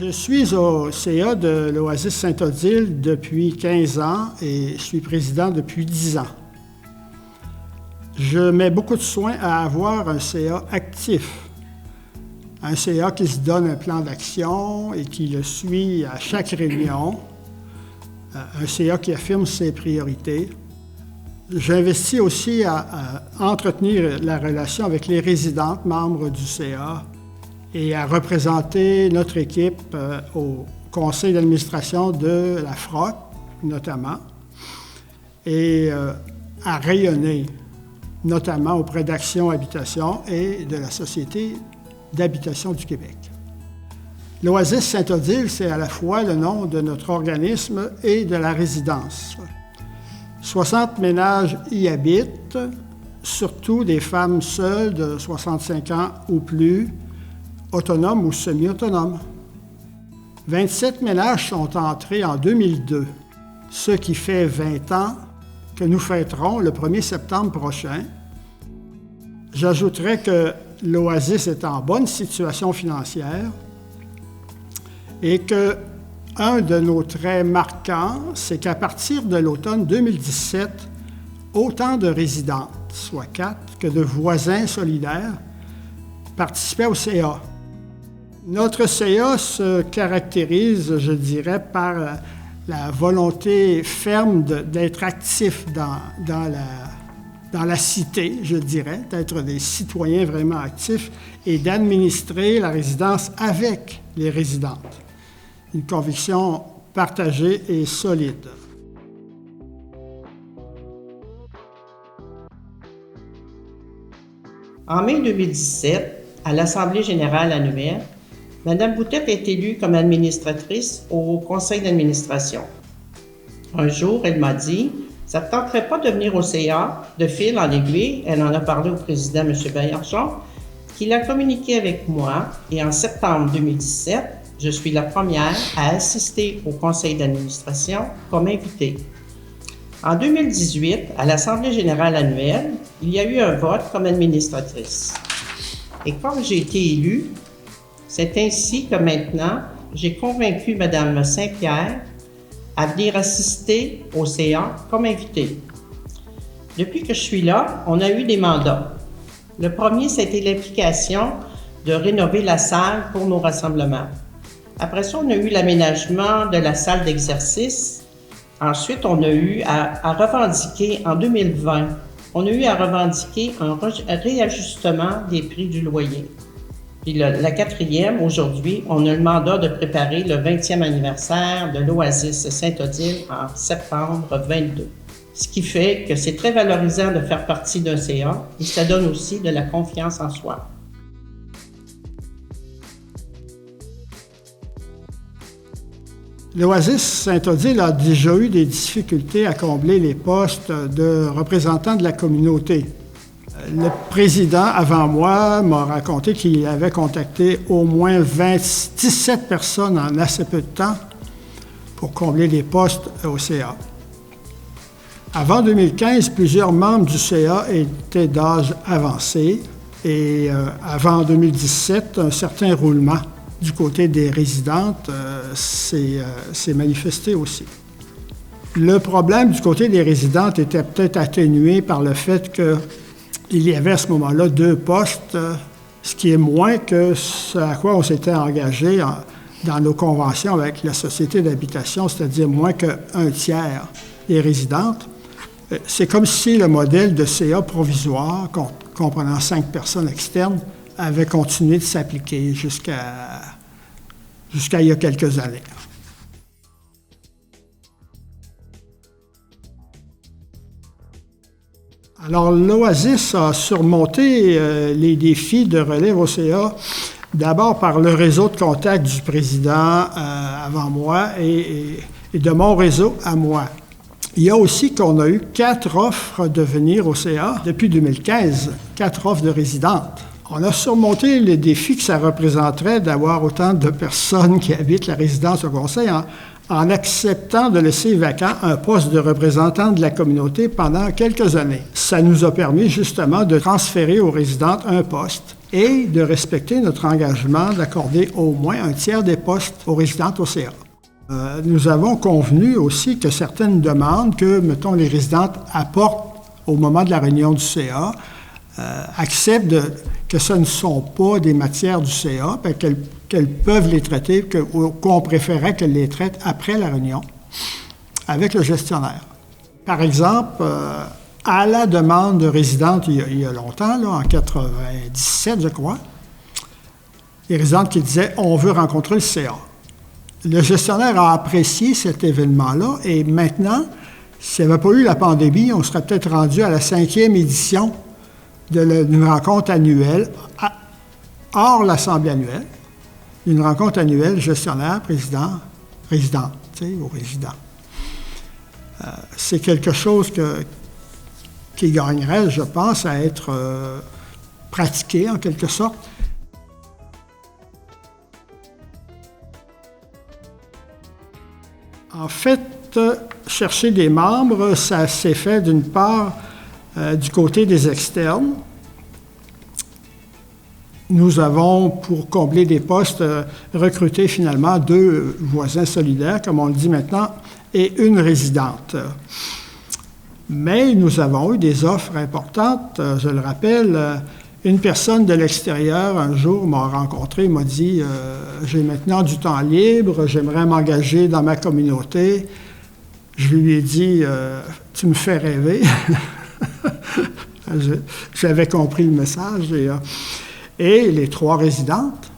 Je suis au CA de l'Oasis Sainte-Odile depuis 15 ans et je suis président depuis 10 ans. Je mets beaucoup de soin à avoir un CA actif. Un CA qui se donne un plan d'action et qui le suit à chaque réunion. Un CA qui affirme ses priorités. J'investis aussi à entretenir la relation avec les résidentes membres du CA et à représenter notre équipe au conseil d'administration de la FROC, notamment, et à rayonner, notamment auprès d'Action Habitation et de la Société d'habitation du Québec. L'Oasis Sainte-Odile, c'est à la fois le nom de notre organisme et de la résidence. 60 ménages y habitent, surtout des femmes seules de 65 ans ou plus, autonomes ou semi-autonomes. 27 ménages sont entrés en 2002, ce qui fait 20 ans que nous fêterons le 1er septembre prochain. J'ajouterais que l'Oasis est en bonne situation financière et qu'un de nos traits marquants, c'est qu'à partir de l'automne 2017, autant de résidentes, soit 4, que de voisins solidaires, participaient au CA. Notre CA se caractérise, je dirais, par la volonté ferme d'être actif dans la cité, je dirais, d'être des citoyens vraiment actifs et d'administrer la résidence avec les résidentes. Une conviction partagée et solide. En mai 2017, à l'Assemblée générale annuelle, Mme Boutette est élue comme administratrice au conseil d'administration. Un jour, elle m'a dit « Ça ne te tenterait pas de venir au CA ?» De fil en aiguille, elle en a parlé au président, M. Baillargeon, qui l'a communiqué avec moi et en septembre 2017, je suis la première à assister au conseil d'administration comme invitée. En 2018, à l'Assemblée générale annuelle, il y a eu un vote comme administratrice. Et comme j'ai été élue, c'est ainsi que maintenant, j'ai convaincu Mme Saint-Pierre à venir assister au CA comme invitée. Depuis que je suis là, on a eu des mandats. Le premier, c'était l'implication de rénover la salle pour nos rassemblements. Après ça, on a eu l'aménagement de la salle d'exercice. Ensuite, on a eu à revendiquer en 2020, on a eu à revendiquer un réajustement des prix du loyer. Puis la quatrième, aujourd'hui, on a le mandat de préparer le 20e anniversaire de l'Oasis Sainte-Odile en septembre 22. Ce qui fait que c'est très valorisant de faire partie d'un CA et ça donne aussi de la confiance en soi. L'Oasis Sainte-Odile a déjà eu des difficultés à combler les postes de représentants de la communauté. Le président, avant moi, m'a raconté qu'il avait contacté au moins 17 personnes en assez peu de temps pour combler les postes au CA. Avant 2015, plusieurs membres du CA étaient d'âge avancé et avant 2017, un certain roulement du côté des résidentes s'est manifesté aussi. Le problème du côté des résidentes était peut-être atténué par le fait qu'il y avait à ce moment-là 2 postes, ce qui est moins que ce à quoi on s'était engagé dans nos conventions avec la Société d'habitation, c'est-à-dire moins qu'un tiers des résidentes. C'est comme si le modèle de CA provisoire, comprenant 5 personnes externes, avait continué de s'appliquer jusqu'à il y a quelques années. Alors, l'Oasis a surmonté les défis de relève au CA, d'abord par le réseau de contact du président avant moi et de mon réseau à moi. Il y a aussi qu'on a eu 4 offres de venir au CA depuis 2015, 4 offres de résidentes. On a surmonté les défis que ça représenterait d'avoir autant de personnes qui habitent la résidence au conseil en acceptant de laisser vacant un poste de représentant de la communauté pendant quelques années. Ça nous a permis justement de transférer aux résidentes un poste et de respecter notre engagement d'accorder au moins un tiers des postes aux résidentes au CA. Nous avons convenu aussi que certaines demandes que, mettons, les résidentes apportent au moment de la réunion du CA acceptent que ce ne sont pas des matières du CA, qu'elles peuvent les traiter, qu'on préférait qu'elles les traitent après la réunion avec le gestionnaire. Par exemple, à la demande de résidentes il y a longtemps, là, en 1997, je crois, les résidentes qui disaient « on veut rencontrer le CA ». Le gestionnaire a apprécié cet événement-là et maintenant, s'il n'y avait pas eu la pandémie, on serait peut-être rendu à la 5e édition d'une rencontre annuelle, hors l'Assemblée annuelle, une rencontre annuelle gestionnaire, président, résidente, ou résident. C'est quelque chose qui gagnerait, je pense, à être pratiqué en quelque sorte. En fait, chercher des membres, ça s'est fait d'une part du côté des externes. Nous avons, pour combler des postes, recruté finalement 2 voisins solidaires, comme on le dit maintenant, et une résidente. Mais nous avons eu des offres importantes. Je le rappelle, une personne de l'extérieur, un jour, m'a rencontré, m'a dit « J'ai maintenant du temps libre, j'aimerais m'engager dans ma communauté. » Je lui ai dit « Tu me fais rêver. » J'avais compris le message. Et les 3 résidentes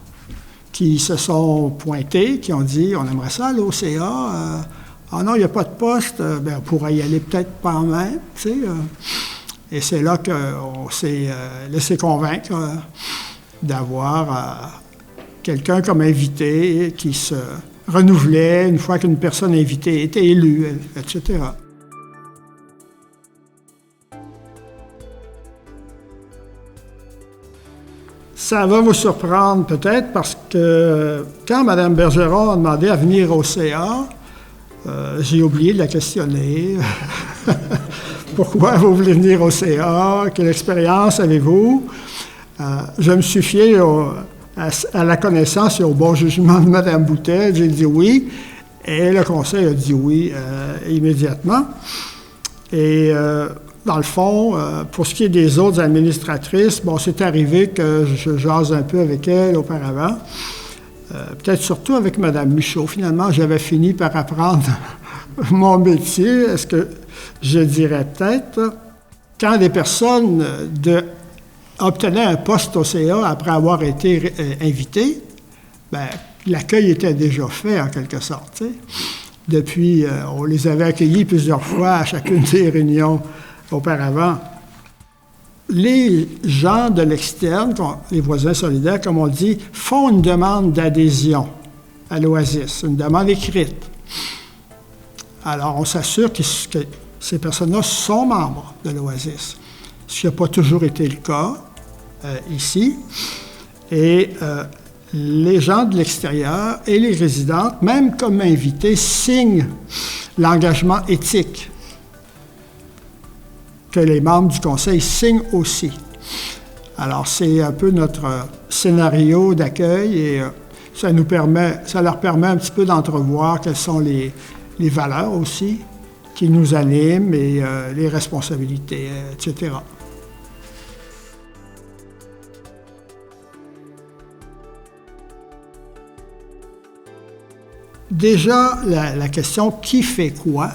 qui se sont pointées, qui ont dit « On aimerait ça aller au CA. Ah non, il n'y a pas de poste. Bien, on pourrait y aller peut-être pas même. » tu sais. Et c'est là qu'on s'est laissé convaincre d'avoir quelqu'un comme invité qui se renouvelait une fois qu'une personne invitée était élue, etc. Ça va vous surprendre peut-être parce que quand Mme Bergeron a demandé à venir au CA, j'ai oublié de la questionner. Pourquoi vous voulez venir au CA? Quelle expérience avez-vous? Je me suis fié à la connaissance et au bon jugement de Mme Boutet. J'ai dit oui. Et le conseil a dit oui immédiatement. Et dans le fond, pour ce qui est des autres administratrices, bon, c'est arrivé que je jase un peu avec elles auparavant. Peut-être surtout avec Mme Michaud. Finalement, j'avais fini par apprendre mon métier. Est-ce que je dirais peut-être, quand des personnes obtenaient un poste au CA après avoir été invitées, bien, l'accueil était déjà fait en quelque sorte. Tu sais. Depuis, on les avait accueillis plusieurs fois à chacune des réunions auparavant. Les gens de l'externe, les voisins solidaires, comme on le dit, font une demande d'adhésion à l'Oasis, une demande écrite. Alors, on s'assure que ces personnes-là sont membres de l'Oasis, ce qui n'a pas toujours été le cas ici. Et les gens de l'extérieur et les résidentes, même comme invités, signent l'engagement éthique que les membres du conseil signent aussi. Alors, c'est un peu notre scénario d'accueil et ça leur permet un petit peu d'entrevoir quelles sont les valeurs aussi qui nous animent et les responsabilités, etc. Déjà, la question « qui fait quoi ?»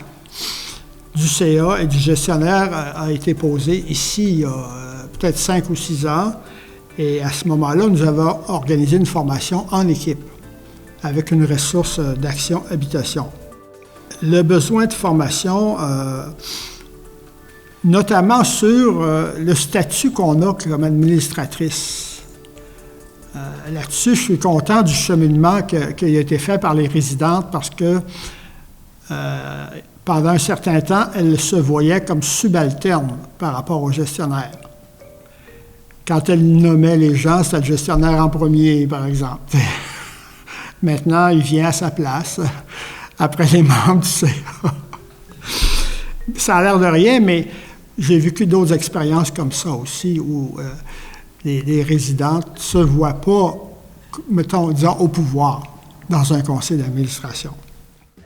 du CA et du gestionnaire a été posée ici il y a peut-être 5 ou 6 ans. Et à ce moment-là, nous avons organisé une formation en équipe avec une ressource d'action habitation. Le besoin de formation, notamment sur le statut qu'on a comme administratrice. Là-dessus, je suis content du cheminement qui a été fait par les résidentes parce que pendant un certain temps, elles se voyaient comme subalternes par rapport au gestionnaire. Quand elles nommaient les gens, c'était le gestionnaire en premier, par exemple. Maintenant, il vient à sa place. après les membres du CA. Ça a l'air de rien, mais j'ai vécu d'autres expériences comme ça aussi, où les résidents ne se voient pas, mettons, disons, au pouvoir dans un conseil d'administration.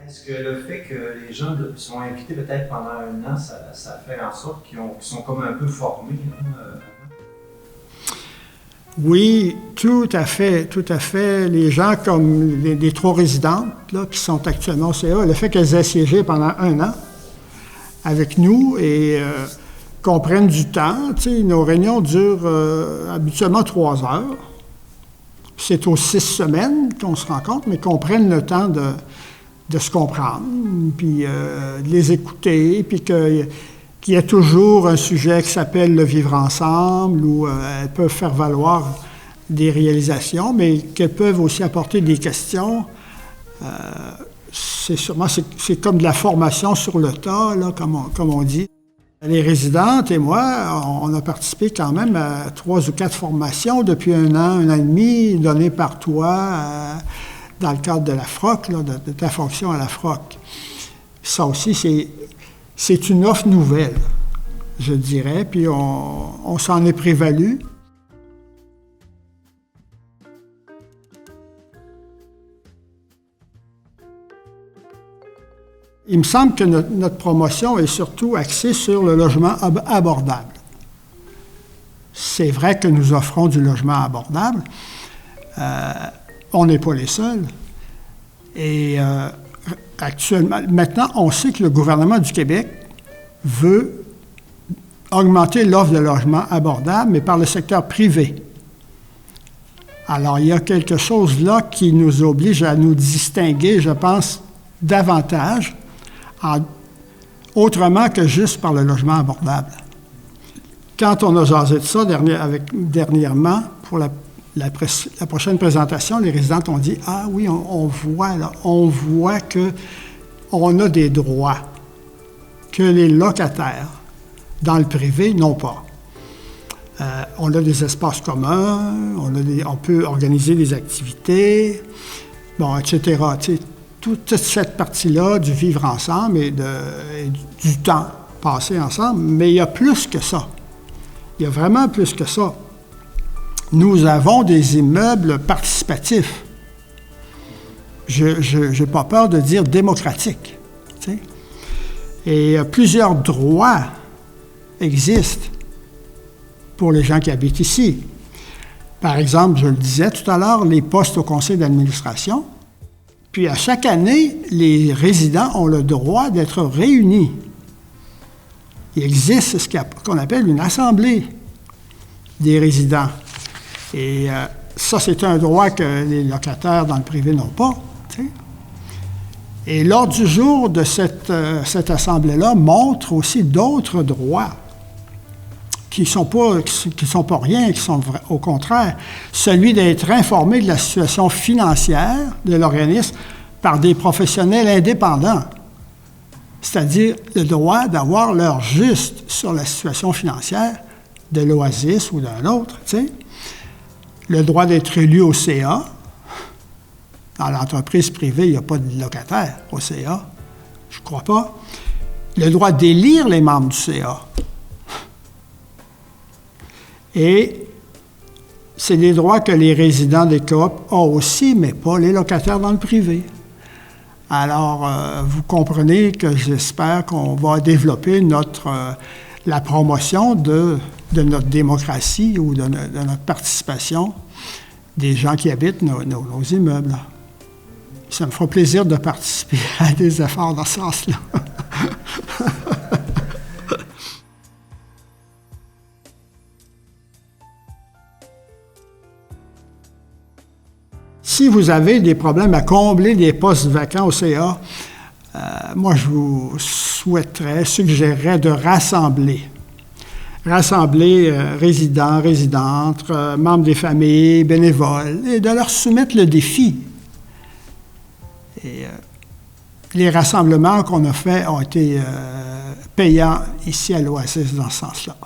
Est-ce que le fait que les gens sont impliqués peut-être pendant un an, ça fait en sorte qu'ils sont comme un peu formés? Oui, tout à fait, tout à fait. Les gens comme les 3 résidentes là, qui sont actuellement au CA, le fait qu'elles aient siégé pendant un an avec nous et qu'on prenne du temps, nos réunions durent habituellement 3 heures. C'est aux 6 semaines qu'on se rencontre, mais qu'on prenne le temps de se comprendre, puis de les écouter, puis qu'il y a toujours un sujet qui s'appelle le vivre ensemble, où elles peuvent faire valoir des réalisations, mais qu'elles peuvent aussi apporter des questions. C'est comme de la formation sur le tas, là, comme on dit. Les résidentes et moi, on a participé quand même à 3 ou 4 formations depuis un an et demi, données par toi dans le cadre de la FROC, là, de ta fonction à la FROC. Ça aussi, c'est une offre nouvelle, je dirais, puis on s'en est prévalu. Il me semble que notre promotion est surtout axée sur le logement abordable. C'est vrai que nous offrons du logement abordable. On n'est pas les seuls. Et actuellement, maintenant, on sait que le gouvernement du Québec veut augmenter l'offre de logement abordable, mais par le secteur privé. Alors, il y a quelque chose là qui nous oblige à nous distinguer, je pense, davantage, autrement que juste par le logement abordable. Quand on a jasé de ça dernièrement, pour la prochaine présentation, les résidentes ont dit « Ah oui, on voit qu'on a des droits que les locataires dans le privé n'ont pas. On a des espaces communs, on peut organiser des activités, bon, etc. » Toute cette partie-là du vivre ensemble et du temps passé ensemble, mais il y a plus que ça. Il y a vraiment plus que ça. Nous avons des immeubles participatifs. Je n'ai pas peur de dire démocratiques. Et plusieurs droits existent pour les gens qui habitent ici. Par exemple, je le disais tout à l'heure, les postes au conseil d'administration. Puis à chaque année, les résidents ont le droit d'être réunis. Il existe ce qu'on appelle une assemblée des résidents. Et ça, c'est un droit que les locataires dans le privé n'ont pas. Et l'ordre du jour de cette assemblée-là montre aussi d'autres droits qui ne sont pas rien, qui sont au contraire, celui d'être informé de la situation financière de l'organisme par des professionnels indépendants, c'est-à-dire le droit d'avoir l'heure juste sur la situation financière de l'Oasis ou d'un autre, le droit d'être élu au CA. Dans l'entreprise privée, il n'y a pas de locataire au CA, je ne crois pas. Le droit d'élire les membres du CA. Et c'est des droits que les résidents des coops ont aussi, mais pas les locataires dans le privé. Alors, vous comprenez que j'espère qu'on va développer la promotion de notre démocratie ou de notre participation des gens qui habitent nos immeubles. Ça me fera plaisir de participer à des efforts dans ce sens-là. Si vous avez des problèmes à combler des postes vacants au CA, moi, je vous suggérerais de rassembler résidents, résidentes, membres des familles, bénévoles, et de leur soumettre le défi. Et les rassemblements qu'on a faits ont été payants ici à l'Oasis dans ce sens-là.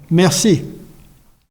Merci.